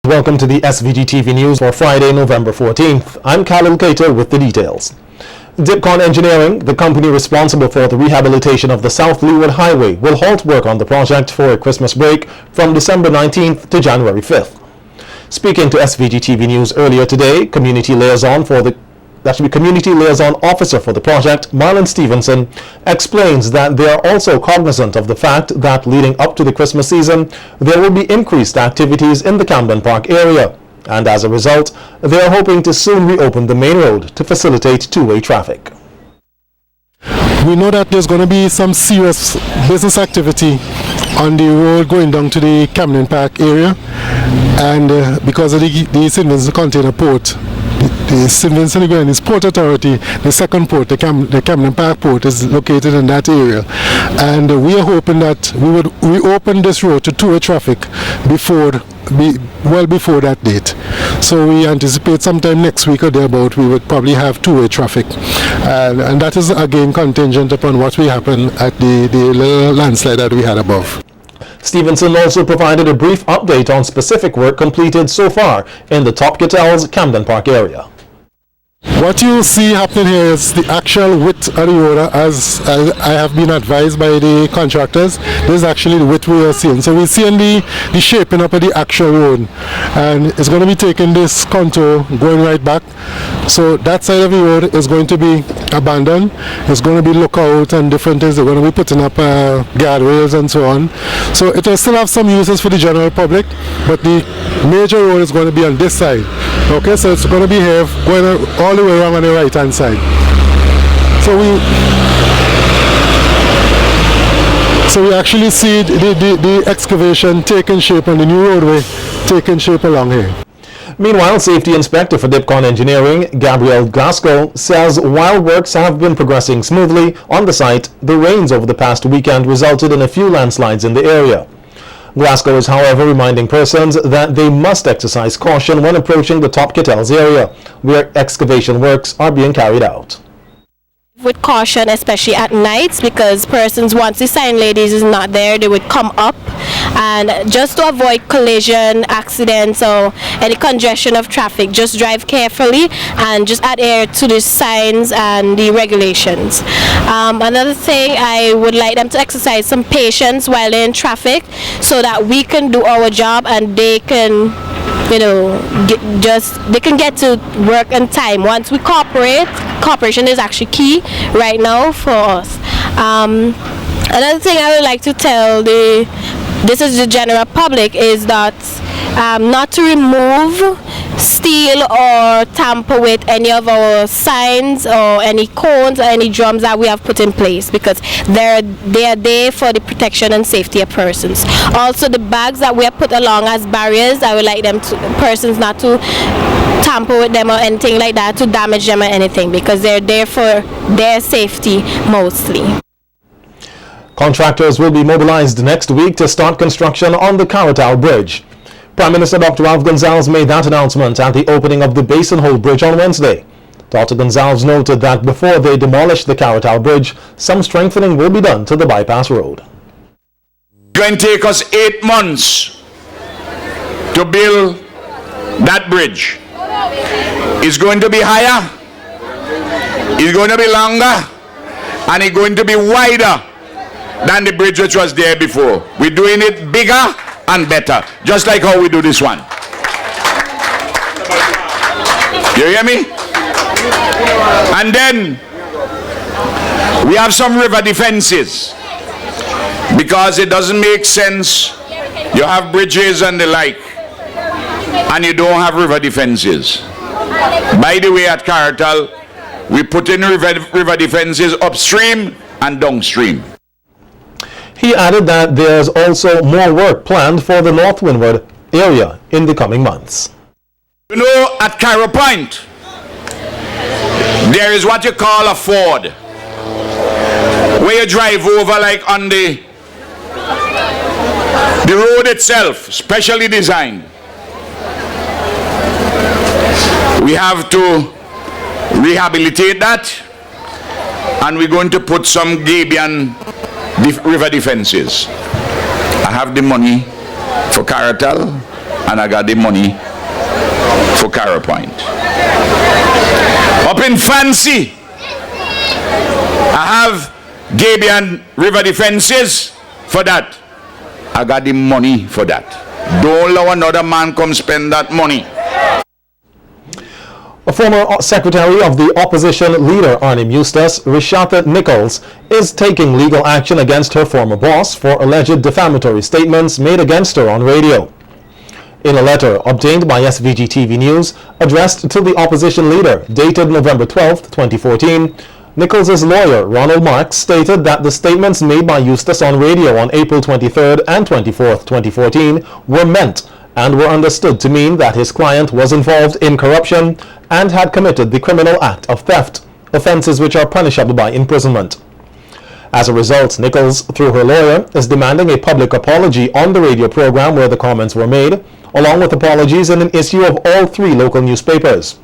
Welcome to the SVG-TV News for Friday, November 14th. I'm KAHLIL with the details. DIPCON Engineering, the company responsible for the rehabilitation of the South Leeward Highway, will halt work on the project for a Christmas break from December 19th to January 5th. Speaking to SVG-TV News earlier today, Community Liaison Officer for the project, Marlon Stevenson, explains that they are also cognizant of the fact that leading up to the Christmas season, there will be increased activities in the Camden Park area, and as a result, they are hoping to soon reopen the main road to facilitate two-way traffic. We know that there's going to be some serious business activity on the road going down to the Camden Park area, and because of the Stevenson container port, the Stevenson is Port Authority, the second port, the Camden Park port, is located in that area. And we are hoping that we would reopen this road to two-way traffic well before that date. So we anticipate sometime next week or thereabout we would probably have two-way traffic. And that is again contingent upon what will happen at the little landslide that we had above. Stevenson also provided a brief update on specific work completed so far in the Top Gittel's Camden Park area. What you see happening here is the actual width of the road, as I have been advised by the contractors. This is actually the width we are seeing. So we're seeing the shaping up of the actual road, and it's going to be taking this contour going right back. So that side of the road is going to be abandoned. It's going to be lookout and different things. They're going to be putting up guardrails and so on. So it will still have some uses for the general public, but the major road is going to be on this side. Okay, so it's going to be here going all the way around on the right hand side. So we actually see the excavation taking shape and the new roadway taking shape along here. Meanwhile, Safety Inspector for DIPCON Engineering, Gabrielle Glasgow, says while works have been progressing smoothly on the site, the rains over the past weekend resulted in a few landslides in the area. Glasgow is, however, reminding persons that they must exercise caution when approaching the Top Gittel's area, where excavation works are being carried out. With caution, especially at nights, because persons, once the sign ladies is not there, they would come up, and just to avoid collision, accidents, or any congestion of traffic, just drive carefully and just adhere to the signs and the regulations. Another thing, I would like them to exercise some patience while in traffic, so that we can do our job and they can, they can get to work on time. Once we cooperation is actually key right now for us. Another thing I would like to tell this is the general public, is that not to remove, steal or tamper with any of our signs or any cones or any drums that we have put in place, because they are there for the protection and safety of persons. Also, the bags that we have put along as barriers, I would like persons not to tamper with them or anything like that, to damage them or anything, because they're there for their safety mostly. Contractors will be mobilized next week to start construction on the KAHLIL Bridge. Prime Minister Dr. Gonsalves made that announcement at the opening of the Basin Hole Bridge on Wednesday. Dr. Gonsalves noted that before they demolish the KAHLIL Bridge, some strengthening will be done to the bypass road. It's going to take us 8 months to build that bridge. It's going to be higher, it's going to be longer, and it's going to be wider than the bridge which was there before. We're doing it bigger and better, just like how we do this one. You hear me? And then we have some river defenses, because it doesn't make sense you have bridges and the like and you don't have river defenses. By the way, at KAHLIL we put in river defenses upstream and downstream. He added that there's also more work planned for the North Windward area in the coming months. You know, at Cairo Point, there is what you call a ford, where you drive over like on the road itself, specially designed. We have to rehabilitate that, and we're going to put some Gabian river defenses. I have the money for KAHLIL, and I got the money for Carroll Point. Up in Fancy, I have Gabion River Defenses for that. I got the money for that. Don't allow another man come spend that money. A former secretary of the opposition leader, Arnim Eustace, Rishatha Nichols, is taking legal action against her former boss for alleged defamatory statements made against her on radio. In a letter obtained by SVG-TV News, addressed to the opposition leader, dated November 12, 2014, Nichols' lawyer, Ronald Marks, stated that the statements made by Eustace on radio on April 23rd and 24th, 2014 were meant and were understood to mean that his client was involved in corruption and had committed the criminal act of theft, offences which are punishable by imprisonment. As a result, Nichols, through her lawyer, is demanding a public apology on the radio program where the comments were made, along with apologies in an issue of all 3 local newspapers.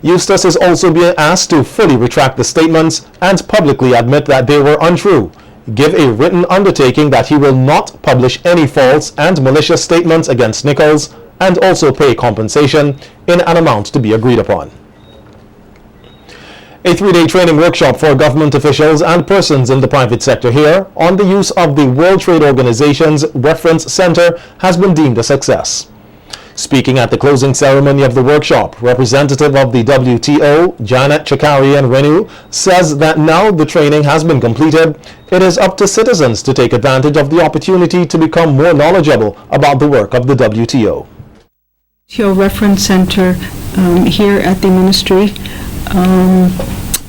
Eustace is also being asked to fully retract the statements and publicly admit that they were untrue, give a written undertaking that he will not publish any false and malicious statements against Nichols, and also pay compensation in an amount to be agreed upon. A 3-day training workshop for government officials and persons in the private sector here on the use of the World Trade Organization's Reference Center has been deemed a success. Speaking at the closing ceremony of the workshop, representative of the WTO, Janet Chakarian Renous, says that now the training has been completed, it is up to citizens to take advantage of the opportunity to become more knowledgeable about the work of the WTO. WTO Reference Center here at the Ministry.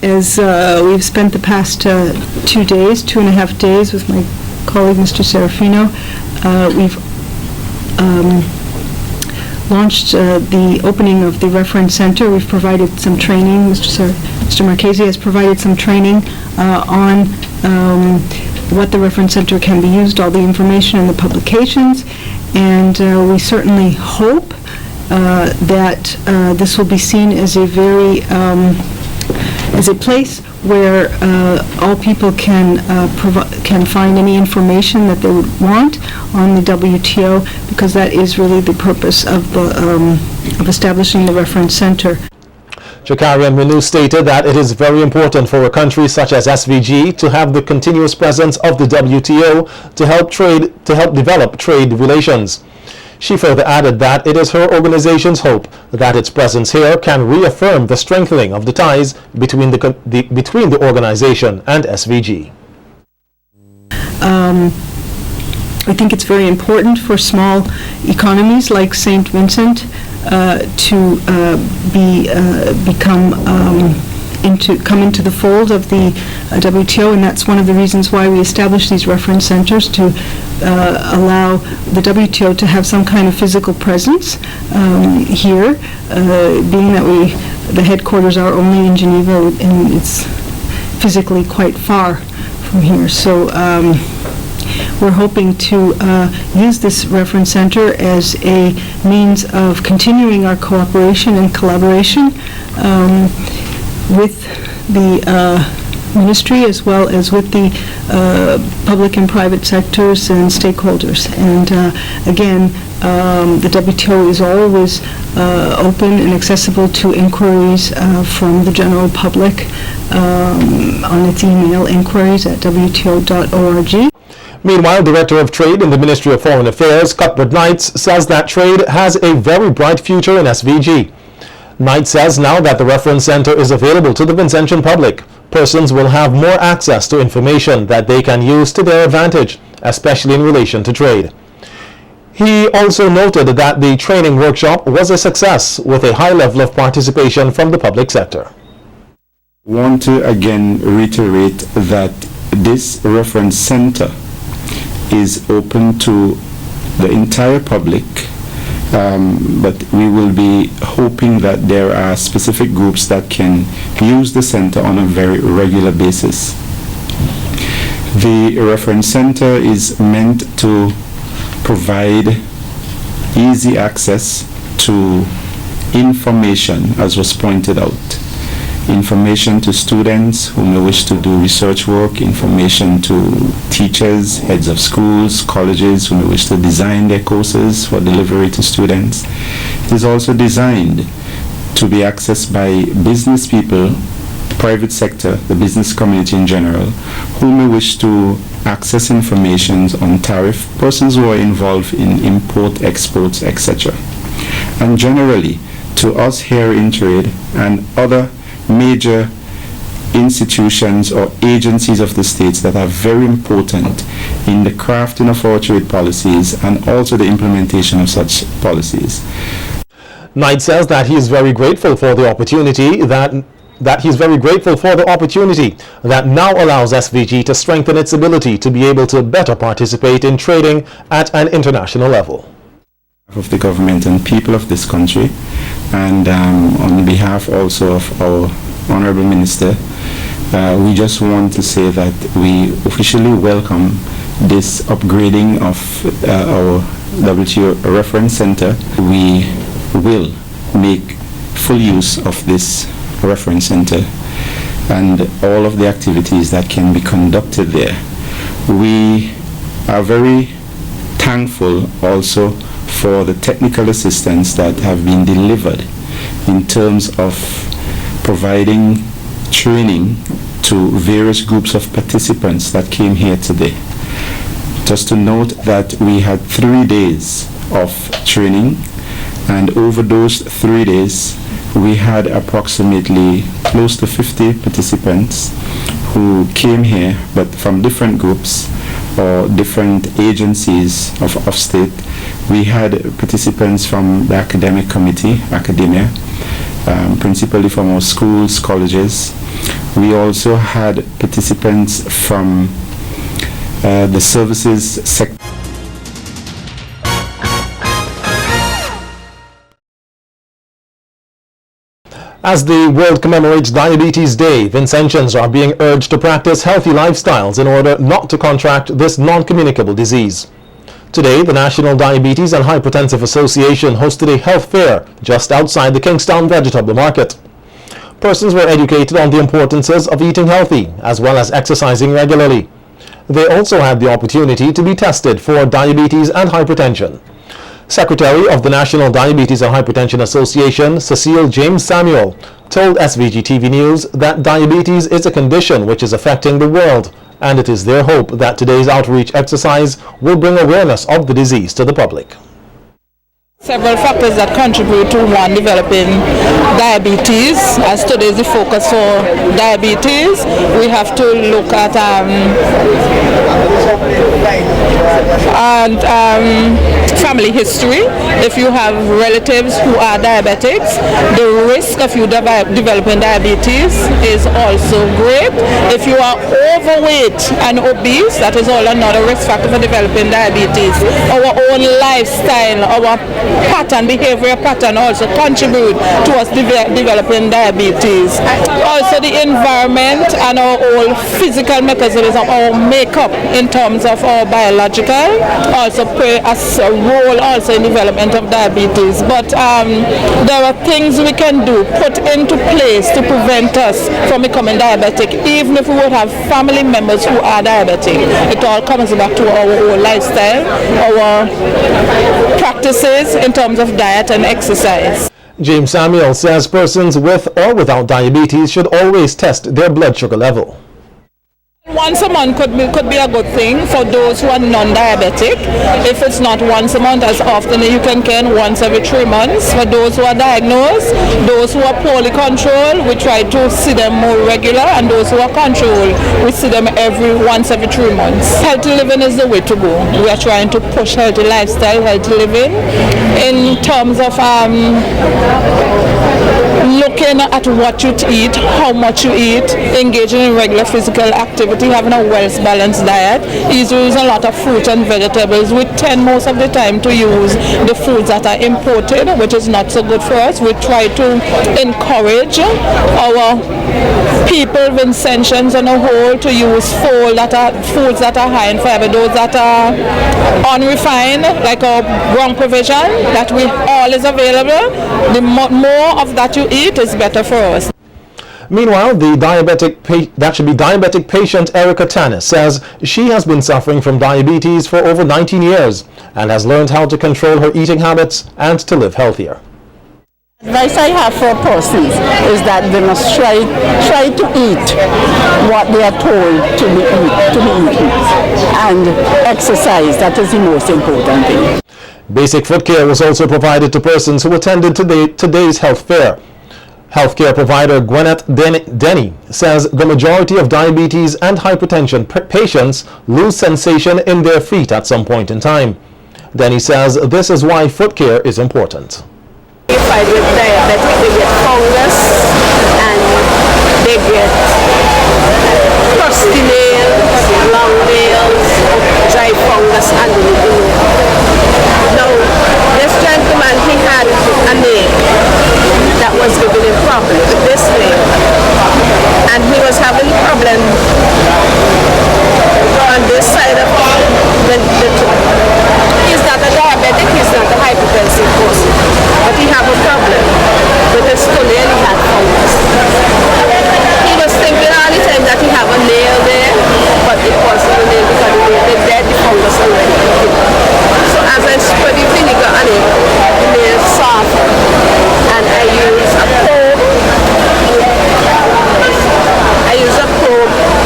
As we've spent the past 2.5 days with my colleague Mr. Serafino, we've launched the opening of the reference center. We've provided some training. Mr. Marchese has provided some training on what the reference center can be used, all the information in the publications, and we certainly hope that this will be seen as a very as a place where all people can find any information that they would want on the WTO, because that is really the purpose of establishing the reference center. Chakarian Renous stated that it is very important for a country such as SVG to have the continuous presence of the WTO to help develop trade relations. She further added that it is her organization's hope that its presence here can reaffirm the strengthening of the ties between the organization and SVG. I think it's very important for small economies like St. Vincent to come into the fold of the WTO, and that's one of the reasons why we established these reference centers, to allow the WTO to have some kind of physical presence here, being that the headquarters are only in Geneva and it's physically quite far from here. So we're hoping to use this reference center as a means of continuing our cooperation and collaboration with the ministry, as well as with the public and private sectors and stakeholders. And again, the WTO is always open and accessible to inquiries from the general public on its email, inquiries at wto.org. Meanwhile, Director of Trade in the Ministry of Foreign Affairs, Cuthbert says that trade has a very bright future in SVG. Knight says now that the reference center is available to the Vincentian public, persons will have more access to information that they can use to their advantage, especially in relation to trade. He also noted that the training workshop was a success with a high level of participation from the public sector. I want to again reiterate that this reference center is open to the entire public. But we will be hoping that there are specific groups that can use the center on a very regular basis. The reference center is meant to provide easy access to information, as was pointed out. information to students who may wish to do research work, information to teachers, heads of schools, colleges who may wish to design their courses for delivery to students. It is also designed to be accessed by business people, private sector, the business community in general, who may wish to access information on tariff, persons who are involved in import, exports, etc. And generally, to us here in trade and other major institutions or agencies of the states that are very important in the crafting of our trade policies and also the implementation of such policies. Knight says that he is very grateful for the opportunity that now allows SVG to strengthen its ability to be able to better participate in trading at an international level. Of the government and people of this country, and on behalf also of our Honorable Minister, we just want to say that we officially welcome this upgrading of our WTO Reference Center. We will make full use of this reference center and all of the activities that can be conducted there. We are very thankful also for the technical assistance that have been delivered in terms of providing training to various groups of participants that came here today. Just to note that we had 3 days of training, and over those 3 days we had approximately close to 50 participants who came here, but from different groups or different agencies of state. We had participants from the academic committee, academia, principally from our schools, colleges. We also had participants from the services sector. As the world commemorates Diabetes Day, Vincentians are being urged to practice healthy lifestyles in order not to contract this non-communicable disease. Today, the National Diabetes and Hypertensive Association hosted a health fair just outside the Kingstown Vegetable Market. Persons were educated on the importances of eating healthy as well as exercising regularly. They also had the opportunity to be tested for diabetes and hypertension. Secretary of the National Diabetes and Hypertension Association, Cecile James Samuel, told SVG-TV News that diabetes is a condition which is affecting the world, and it is their hope that today's outreach exercise will bring awareness of the disease to the public. Several factors that contribute to one developing diabetes. As today is the focus for diabetes, we have to look at family history. If you have relatives who are diabetics, the risk of you developing diabetes is also great. If you are overweight and obese, that is all another risk factor for developing diabetes. Our own lifestyle, our behavior pattern also contribute to us developing diabetes. Also the environment and our whole physical mechanism, our makeup in terms of our biological also play a role also in development of diabetes. But there are things we can do, put into place to prevent us from becoming diabetic, even if we would have family members who are diabetic. It all comes back to our whole lifestyle, our practices in terms of diet and exercise. James Samuel says persons with or without diabetes should always test their blood sugar level. Once a month could be a good thing for those who are non-diabetic. If it's not once a month, as often as you can once every 3 months. For those who are diagnosed, those who are poorly controlled, we try to see them more regular, and those who are controlled, we see them once every 3 months. Healthy living is the way to go. We are trying to push healthy lifestyle, healthy living in terms of looking at what you eat, how much you eat, engaging in regular physical activity, having a well-balanced diet, is using a lot of fruit and vegetables. We tend most of the time to use the foods that are imported, which is not so good for us. We try to encourage our people, Vincentians on a whole, to use foods that are high in fiber, those that are unrefined, like our brown provision, that we all is available. The more of that you eat is better for us. Meanwhile, the diabetic patient Erica Tannis says she has been suffering from diabetes for over 19 years and has learned how to control her eating habits and to live healthier. Advice I have for persons is that they must try to eat what they are told to be eaten, and exercise. That is the most important thing. Basic foot care was also provided to persons who attended today's health fair. Healthcare provider Gwenette Dennie says the majority of diabetes and hypertension patients lose sensation in their feet at some point in time. Dennie says this is why foot care is important. With diabetic, they get fungus and they get crusty nails, long nails, dry fungus underneath the nail. Now, this gentleman, he had a nail that was giving him problems with this nail, and he was having problem on this side of the he's not a diabetic, he's not a hypertensive person, but he have a problem with his toe nail. He had fungus. He was thinking all the time that he have a nail there, but it wasn't a nail because the dead fungus already. So as I spread the vinegar on it, the nail soft, and I use a probe.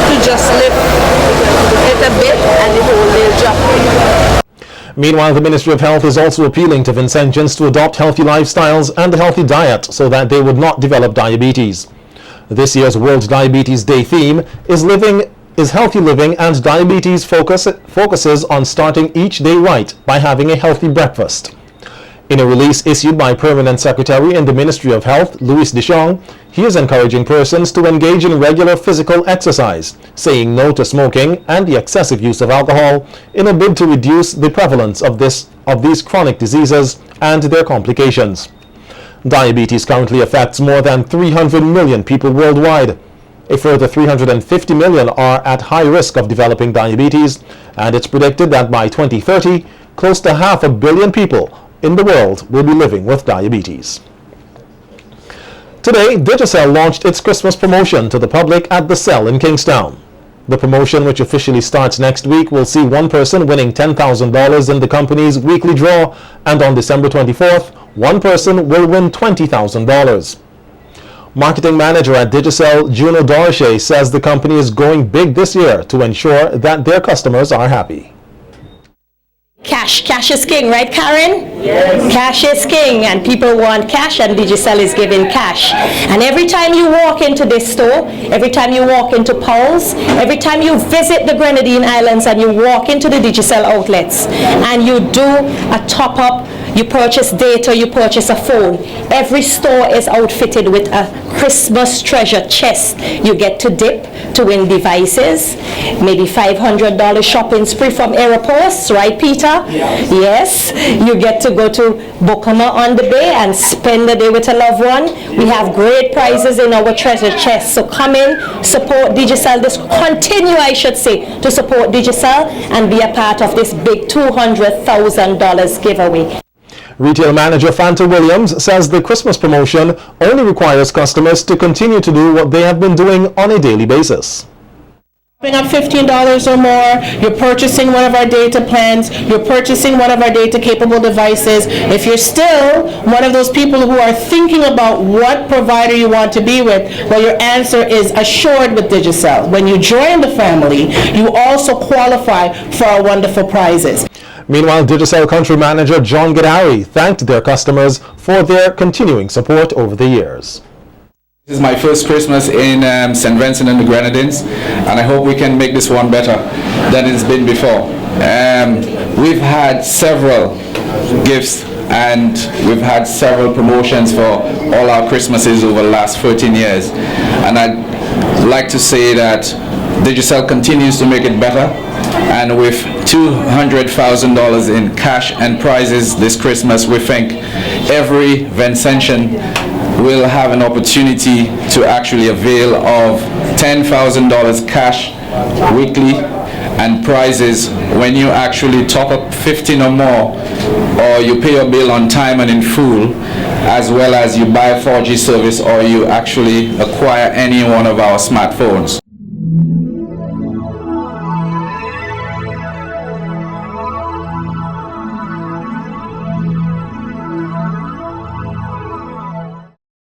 To just lift it a bit and the whole nail drop. Meanwhile, the Ministry of Health is also appealing to Vincentians to adopt healthy lifestyles and a healthy diet so that they would not develop diabetes. This year's World Diabetes Day theme is healthy living, and diabetes focuses on starting each day right by having a healthy breakfast. In a release issued by Permanent Secretary in the Ministry of Health, Louis Deschamps, he is encouraging persons to engage in regular physical exercise, saying no to smoking and the excessive use of alcohol in a bid to reduce the prevalence of these chronic diseases and their complications. Diabetes currently affects more than 300 million people worldwide. A further 350 million are at high risk of developing diabetes, and it's predicted that by 2030, close to 500 million people in the world will be living with diabetes. Today, Digicel launched its Christmas promotion to the public at the Cell in Kingstown. The promotion, which officially starts next week, will see one person winning $10,000 in the company's weekly draw, and on December 24th, one person will win $20,000. Marketing manager at Digicel, Juno says the company is going big this year to ensure that their customers are happy. Cash is king, right, Karen? Yes. Cash is king, and people want cash, and Digicel is giving cash. And every time you walk into this store, every time you walk into Paul's, every time you visit the Grenadine Islands and you walk into the Digicel outlets, and you do a top-up, you purchase data, you purchase a phone, every store is outfitted with a Christmas treasure chest. You get to dip to win devices, maybe $500 shopping spree from Aeropost, right, Peter? Yes. You get to go to Bokama on the Bay and spend the day with a loved one. We have great prizes in our treasure chest. So come in, support Digicel. Continue, I should say, to support Digicel and be a part of this big $200,000 giveaway. Retail manager Fanta Williams says the Christmas promotion only requires customers to continue to do what they have been doing on a daily basis. Up $15 or more, you're purchasing one of our data plans, you're purchasing one of our data capable devices. If you're still one of those people who are thinking about what provider you want to be with, well, your answer is assured with Digicel. When you join the family, you also qualify for our wonderful prizes. Meanwhile, Digicel country manager John Gid-Harry thanked their customers for their continuing support over the years. This is my first Christmas in St. Vincent and the Grenadines, and I hope we can make this one better than it's been before. We've had several gifts and we've had several promotions for all our Christmases over the last 13 years. And I'd like to say that Digicel continues to make it better, and with $200,000 in cash and prizes this Christmas, we think every Vincentian will have an opportunity to actually avail of $10,000 cash weekly and prizes when you actually top up 15 or more, or you pay your bill on time and in full as well as you buy a 4G service or you actually acquire any one of our smartphones.